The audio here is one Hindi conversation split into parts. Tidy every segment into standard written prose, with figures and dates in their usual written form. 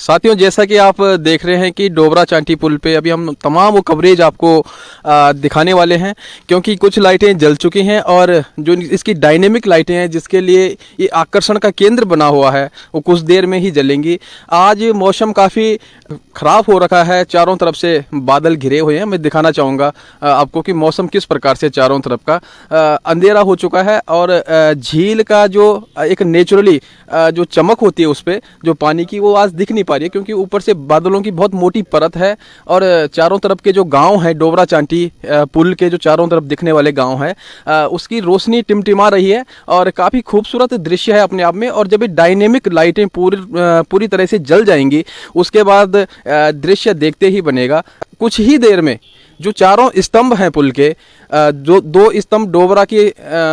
साथियों, जैसा कि आप देख रहे हैं कि डोबरा चांठी पुल पे अभी हम तमाम वो कवरेज आपको दिखाने वाले हैं, क्योंकि कुछ लाइटें जल चुकी हैं और जो इसकी डायनेमिक लाइटें हैं जिसके लिए ये आकर्षण का केंद्र बना हुआ है वो कुछ देर में ही जलेंगी। आज मौसम काफ़ी ख़राब हो रखा है, चारों तरफ से बादल घिरे हुए हैं। मैं दिखाना चाहूँगा आपको कि मौसम किस प्रकार से चारों तरफ का अंधेरा हो चुका है और झील का जो एक नेचुरली जो चमक होती है उस पर जो पानी की, वो आज दिख नहीं पा रही है क्योंकि ऊपर से बादलों की बहुत मोटी परत है और चारों तरफ के जो गांव हैं, डोबरा चांठी पुल के जो चारों तरफ दिखने वाले गांव हैं, उसकी रोशनी टिमटिमा रही है और काफ़ी खूबसूरत दृश्य है अपने आप में। और जब ये डायनेमिक लाइटें पूरी तरह से जल जाएंगी उसके बाद दृश्य देखते ही बनेगा। कुछ ही देर में जो चारों स्तंभ हैं पुल के, जो 2 स्तंभ डोबरा के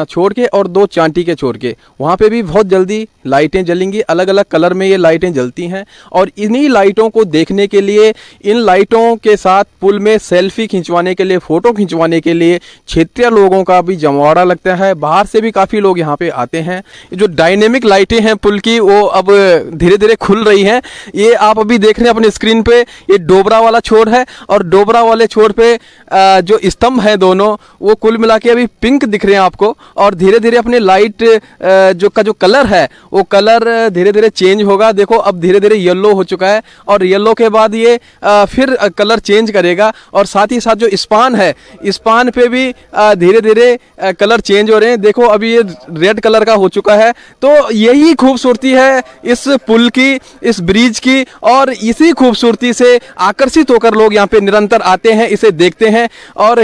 छोड़ के और 2 चांठी के छोड़ के, वहाँ पे भी बहुत जल्दी लाइटें जलेंगी। अलग अलग कलर में ये लाइटें जलती हैं और इन्हीं लाइटों को देखने के लिए, इन लाइटों के साथ पुल में सेल्फी खिंचवाने के लिए, फ़ोटो खिंचवाने के लिए क्षेत्रीय लोगों का भी जमावड़ा लगता है। बाहर से भी काफ़ी लोग यहाँ पे आते हैं। जो डायनेमिक लाइटें हैं पुल की, वो अब धीरे धीरे खुल रही हैं। ये आप अभी देख रहे हैं अपने स्क्रीन पे, ये डोबरा वाला छोर है और डोबरा वाले छोर पे जो स्तंभ हैं दोनों, वो कुल मिला के अभी पिंक दिख रहे हैं आपको। और धीरे धीरे अपने लाइट जो कलर है वो कलर धीरे धीरे चेंज होगा। देखो अब धीरे धीरे येलो हो चुका है और येलो के बाद ये फिर कलर चेंज करेगा। और साथ ही साथ जो स्पान है, स्पान पे भी धीरे धीरे कलर चेंज हो रहे हैं। देखो अभी ये रेड कलर का हो चुका है। तो यही खूबसूरती है इस पुल की, इस ब्रिज की, और इसी खूबसूरती से आकर्षित होकर लोग यहाँ पे निरंतर आते हैं, इसे देखते हैं। और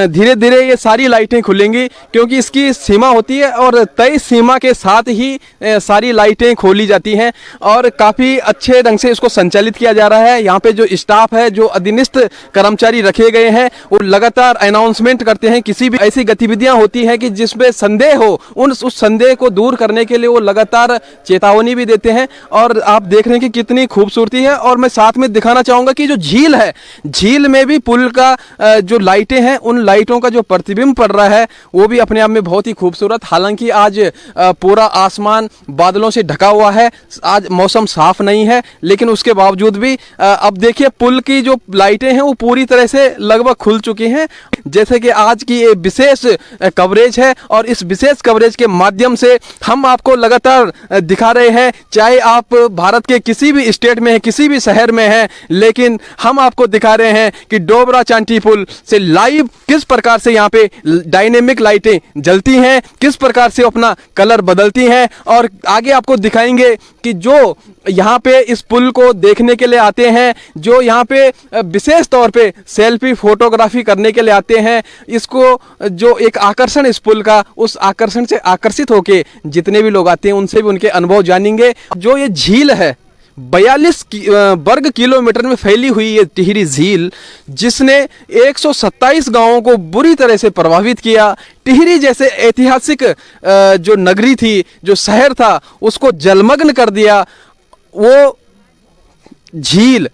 धीरे धीरे ये सारी लाइटें खुलेंगी क्योंकि इसकी सीमा होती है और तय सीमा के साथ ही सारी लाइटें खोली जाती हैं और काफ़ी अच्छे ढंग से इसको संचालित किया जा रहा है। यहाँ पे जो स्टाफ है, जो अधीनस्थ कर्मचारी रखे गए हैं, वो लगातार अनाउंसमेंट करते हैं। किसी भी ऐसी गतिविधियां होती हैं कि जिसमें संदेह हो, उस संदेह को दूर करने के लिए वो लगातार चेतावनी भी देते हैं। और आप देख रहे हैं कि कितनी खूबसूरती है। और मैं साथ में दिखाना चाहूँगा कि जो झील है, झील में भी पुल का जो लाइटें हैं, उन लाइटों का जो प्रतिबिंब पड़ रहा है वो भी अपने आप में बहुत ही खूबसूरत। हालांकि आज पूरा आसमान बादलों से ढका हुआ है, आज मौसम साफ नहीं है, लेकिन उसके बावजूद भी अब देखिए पुल की जो लाइटें हैं वो पूरी तरह से लगभग खुल चुकी हैं। जैसे कि आज की ये विशेष कवरेज है और इस विशेष कवरेज के माध्यम से हम आपको लगातार दिखा रहे हैं, चाहे आप भारत के किसी भी स्टेट में हैं, किसी भी शहर में हैं, लेकिन हम आपको दिखा रहे हैं कि डोबरा चांठी पुल से लाइव किस प्रकार से यहाँ पे डायनेमिक लाइटें जलती हैं, किस प्रकार से अपना कलर बदलती हैं। और आगे आपको दिखाएंगे कि जो यहाँ पे इस पुल को देखने के लिए आते हैं, जो यहाँ पे विशेष तौर पे सेल्फी फोटोग्राफी करने के लिए आते हैं, इसको जो एक आकर्षण इस पुल का, उस आकर्षण से आकर्षित होके जितने भी लोग आते हैं उनसे भी उनके अनुभव जानेंगे। जो ये झील है, 42 वर्ग किलोमीटर में फैली हुई ये टिहरी झील, जिसने 127 गांवों को बुरी तरह से प्रभावित किया। टिहरी जैसे ऐतिहासिक जो नगरी थी, जो शहर था, उसको जलमग्न कर दिया। वो झील,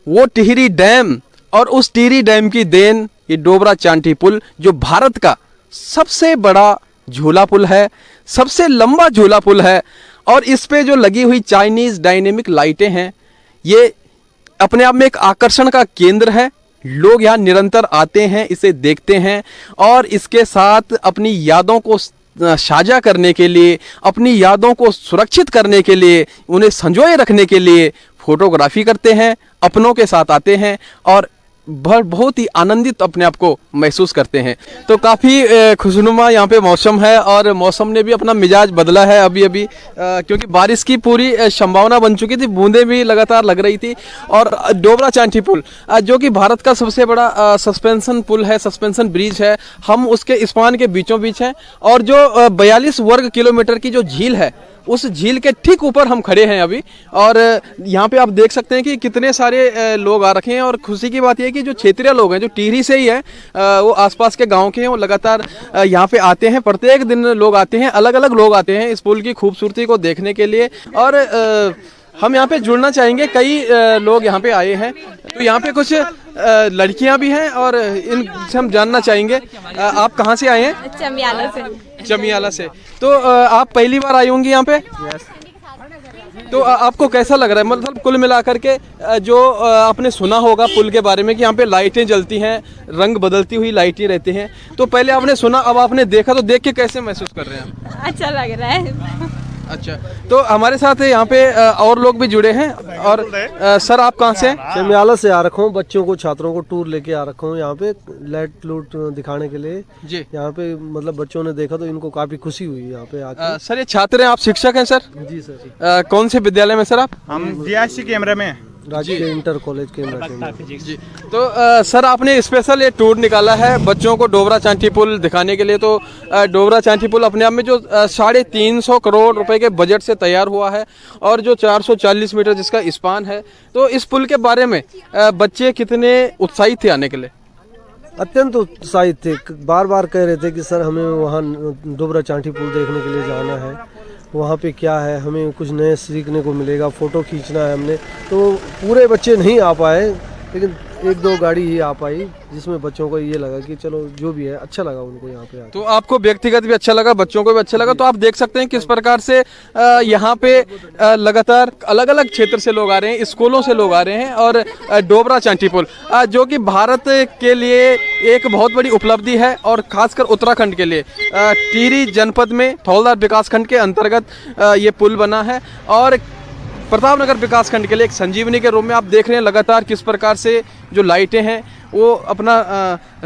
वो टिहरी डैम और उस टिहरी डैम की देन ये डोबरा चांठी पुल, जो भारत का सबसे बड़ा झूला पुल है, सबसे लंबा झूला पुल है। और इस पे जो लगी हुई चाइनीज डायनेमिक लाइटें हैं, ये अपने आप में एक आकर्षण का केंद्र है। लोग यहाँ निरंतर आते हैं, इसे देखते हैं और इसके साथ अपनी यादों को साझा करने के लिए, अपनी यादों को सुरक्षित करने के लिए, उन्हें संजोए रखने के लिए फोटोग्राफी करते हैं, अपनों के साथ आते हैं और बहुत ही आनंदित अपने आप को महसूस करते हैं। तो काफ़ी खुशनुमा यहाँ पे मौसम है और मौसम ने भी अपना मिजाज बदला है अभी अभी, क्योंकि बारिश की पूरी संभावना बन चुकी थी, बूंदें भी लगातार लग रही थी। और डोबरा चांठी पुल जो कि भारत का सबसे बड़ा सस्पेंशन पुल है, सस्पेंशन ब्रिज है, हम उसके स्पान के बीचों बीच हैं। और जो 42 वर्ग किलोमीटर की जो झील है, उस झील के ठीक ऊपर हम खड़े हैं अभी। और यहाँ पे आप देख सकते हैं कि कितने सारे लोग आ रखे हैं। और खुशी की बात यह है कि जो क्षेत्रीय लोग हैं, जो टिहरी से ही हैं, वो आसपास के गांव के हैं, वो लगातार यहाँ पे आते हैं। प्रत्येक दिन लोग आते हैं, अलग अलग लोग आते हैं इस पुल की खूबसूरती को देखने के लिए। और हम यहाँ पे जुड़ना चाहेंगे, कई लोग यहाँ पे आए हैं, तो यहाँ पे कुछ लड़कियाँ भी हैं और इनसे हम जानना चाहेंगे। आप कहाँ से आए हैं? चमियाला से। चमियाला से। तो आप पहली बार आई होंगी यहाँ पे? तो आपको कैसा लग रहा है, मतलब कुल मिलाकर के जो आपने सुना होगा पुल के बारे में कि यहाँ पे लाइटें जलती हैं, रंग बदलती हुई लाइटें रहती हैं, तो पहले आपने सुना, अब आपने देखा, तो देख के कैसे महसूस कर रहे हैं आप? अच्छा लग रहा है। अच्छा, तो हमारे साथ यहाँ पे और लोग भी जुड़े हैं। और सर, आप कहाँ से हैं? मैं म्याला से आ रखा हूँ, बच्चों को छात्रों को टूर लेके आ रखा हूँ यहाँ पे लाइट लूट दिखाने के लिए जी। यहाँ पे मतलब बच्चों ने देखा तो इनको काफी खुशी हुई यहाँ पे आके। सर, ये छात्र हैं, आप शिक्षक हैं सर? जी सर। कौन से विद्यालय में सर आप? हम जीआईसी कैमरे में, राजकीय इंटर कॉलेज केंद्र। जी। तो सर, आपने स्पेशल ये टूर निकाला है बच्चों को डोबरा चांठी पुल दिखाने के लिए। तो डोबरा चांठी पुल अपने आप में जो 350 करोड़ रुपए के बजट से तैयार हुआ है और जो 440 मीटर जिसका स्पान है, तो इस पुल के बारे में बच्चे कितने उत्साहित थे आने के लिए? अत्यंत उत्साहित थे, बार बार कह रहे थे कि सर हमें वहाँ डोबरा चांठी पुल देखने के लिए जाना है, वहाँ पे क्या है, हमें कुछ नए सीखने को मिलेगा, फ़ोटो खींचना है हमने। तो पूरे बच्चे नहीं आ पाए, लेकिन एक दो गाड़ी ही आ पाई, जिसमें बच्चों को ये लगा कि चलो जो भी है अच्छा लगा उनको यहाँ पे आके। तो आपको व्यक्तिगत भी अच्छा लगा, बच्चों को भी अच्छा लगा। तो आप देख सकते हैं किस प्रकार से यहाँ पे लगातार अलग अलग क्षेत्र से लोग आ रहे हैं, स्कूलों से लोग आ रहे हैं। और डोबरा चांठी पुल जो कि भारत के लिए एक बहुत बड़ी उपलब्धि है, और खासकर उत्तराखंड के लिए टिहरी जनपद में थौलदार विकासखंड के अंतर्गत ये पुल बना है। और प्रतापनगर विकासखंड के लिए एक संजीवनी के रूप में आप देख रहे हैं लगातार किस प्रकार से जो लाइटें हैं वो अपना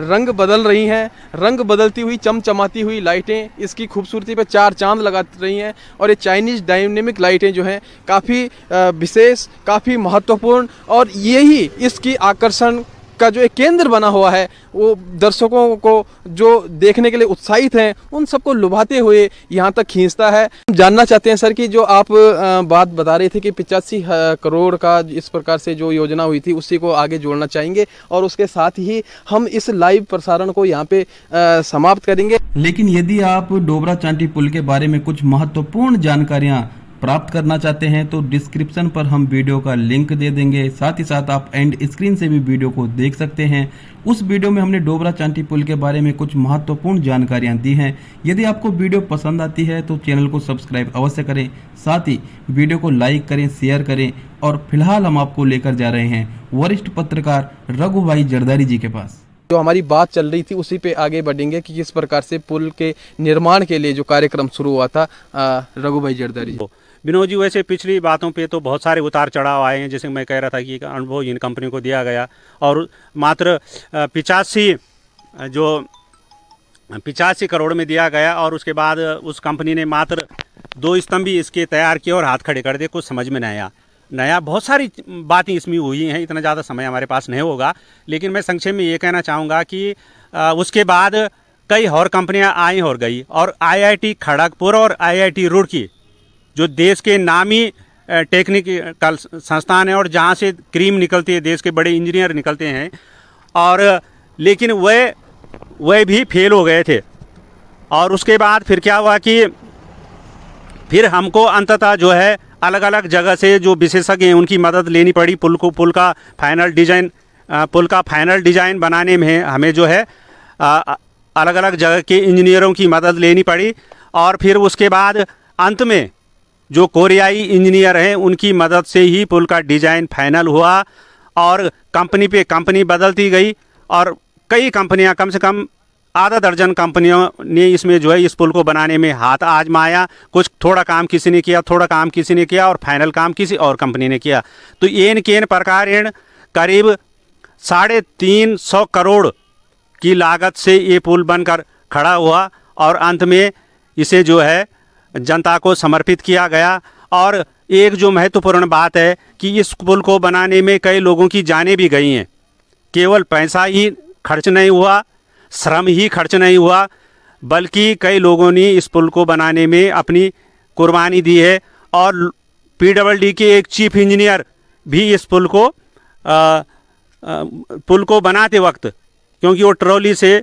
रंग बदल रही हैं। रंग बदलती हुई, चमचमाती हुई लाइटें इसकी खूबसूरती पे चार चांद लगा रही हैं। और ये चाइनीज डायनेमिक लाइटें जो हैं काफ़ी विशेष, काफ़ी महत्वपूर्ण, और यही इसकी आकर्षण का जो एक केंद्र बना हुआ है, वो दर्शकों को जो देखने के लिए उत्साहित हैं उन सबको लुभाते हुए यहाँ तक खींचता है। जानना चाहते हैं सर कि जो आप बात बता रहे थे कि 85 करोड़ का इस प्रकार से जो योजना हुई थी उसी को आगे जोड़ना चाहेंगे, और उसके साथ ही हम इस लाइव प्रसारण को यहाँ पे समाप्त करेंगे। लेकिन यदि आप डोबरा चांठी पुल के बारे में कुछ महत्वपूर्ण जानकारियाँ प्राप्त करना चाहते हैं तो डिस्क्रिप्शन पर हम वीडियो का लिंक दे देंगे। साथ ही साथ आप एंड स्क्रीन से भी वीडियो को देख सकते हैं। उस वीडियो में हमने डोबरा चांठी पुल के बारे में कुछ महत्वपूर्ण जानकारियां दी हैं। यदि आपको वीडियो पसंद आती है तो चैनल को सब्सक्राइब अवश्य करें, साथ ही वीडियो को लाइक करें, शेयर करें। और फिलहाल हम आपको लेकर जा रहे हैं वरिष्ठ पत्रकार रघु भाई जरदारी जी के पास। जो हमारी बात चल रही थी उसी पे आगे बढ़ेंगे कि किस प्रकार से पुल के निर्माण के लिए जो कार्यक्रम शुरू हुआ था। रघु भाई जरदारी जी। विनोद जी, वैसे पिछली बातों पे तो बहुत सारे उतार चढ़ाव आए हैं। जैसे मैं कह रहा था कि एक अनुभव इन कंपनी को दिया गया, और मात्र 85 करोड़ में दिया गया, और उसके बाद उस कंपनी ने मात्र 2 स्तंभ भी इसके तैयार किए और हाथ खड़े कर दिए। कुछ समझ में नहीं आया। नया बहुत सारी बातें इसमें हुई हैं, इतना ज़्यादा समय हमारे पास नहीं होगा, लेकिन मैं संक्षेप में ये कहना चाहूँगा कि उसके बाद कई और कंपनियाँ आई और गई, और IIT खड़गपुर और IIT रुड़की जो देश के नामी टेक्निकल संस्थान है, और जहाँ से क्रीम निकलती है, देश के बड़े इंजीनियर निकलते हैं, और लेकिन वह भी फेल हो गए थे। और उसके बाद फिर क्या हुआ कि फिर हमको अंततः जो है अलग अलग जगह से जो विशेषज्ञ हैं उनकी मदद लेनी पड़ी। पुल का फाइनल डिज़ाइन बनाने में हमें जो है अलग अलग जगह के इंजीनियरों की मदद लेनी पड़ी। और फिर उसके बाद अंत में जो कोरियाई इंजीनियर हैं उनकी मदद से ही पुल का डिज़ाइन फाइनल हुआ। और कंपनी पे कंपनी बदलती गई, और कई कंपनियां, कम से कम आधा दर्जन कंपनियों ने इसमें जो है इस पुल को बनाने में हाथ आजमाया। कुछ थोड़ा काम किसी ने किया, थोड़ा काम किसी ने किया, और फाइनल काम किसी और कंपनी ने किया। तो एन केन प्रकार करीब 350 करोड़ की लागत से ये पुल बनकर खड़ा हुआ, और अंत में इसे जो है जनता को समर्पित किया गया। और एक जो महत्वपूर्ण बात है कि इस पुल को बनाने में कई लोगों की जानें भी गई हैं। केवल पैसा ही खर्च नहीं हुआ, श्रम ही खर्च नहीं हुआ, बल्कि कई लोगों ने इस पुल को बनाने में अपनी कुर्बानी दी है। और PWD के एक चीफ इंजीनियर भी इस पुल को बनाते वक्त, क्योंकि वो ट्रॉली से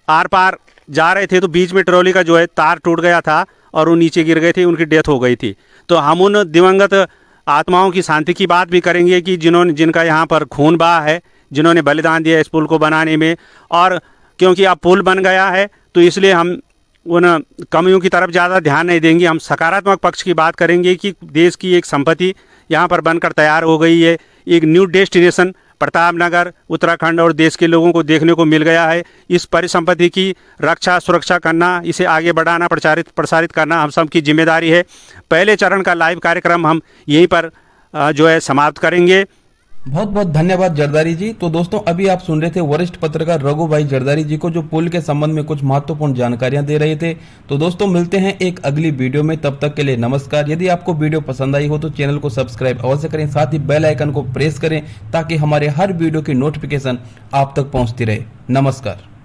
आर पार जा रहे थे तो बीच में ट्रॉली का जो है तार टूट गया था और वो नीचे गिर गए थे, उनकी डेथ हो गई थी। तो हम उन दिवंगत आत्माओं की शांति की बात भी करेंगे कि जिनका यहाँ पर खून बहा है, जिन्होंने बलिदान दिया इस पुल को बनाने में। और क्योंकि अब पुल बन गया है तो इसलिए हम उन कमियों की तरफ ज़्यादा ध्यान नहीं देंगे। हम सकारात्मक पक्ष की बात करेंगे कि देश की एक संपत्ति यहाँ पर बनकर तैयार हो गई है। एक न्यू डेस्टिनेशन प्रतापनगर उत्तराखंड और देश के लोगों को देखने को मिल गया है। इस परिसंपत्ति की रक्षा सुरक्षा करना, इसे आगे बढ़ाना, प्रसारित करना हम सब की जिम्मेदारी है। पहले चरण का लाइव कार्यक्रम हम यहीं पर जो है समाप्त करेंगे। बहुत बहुत धन्यवाद जरदारी जी। तो दोस्तों अभी आप सुन रहे थे वरिष्ठ पत्रकार रघु भाई जरदारी जी को, जो पुल के संबंध में कुछ महत्वपूर्ण जानकारियां दे रहे थे। तो दोस्तों मिलते हैं एक अगली वीडियो में, तब तक के लिए नमस्कार। यदि आपको वीडियो पसंद आई हो तो चैनल को सब्सक्राइब अवश्य करें, साथ ही बेल आइकन को प्रेस करें ताकि हमारे हर वीडियो की नोटिफिकेशन आप तक पहुंचती रहे। नमस्कार।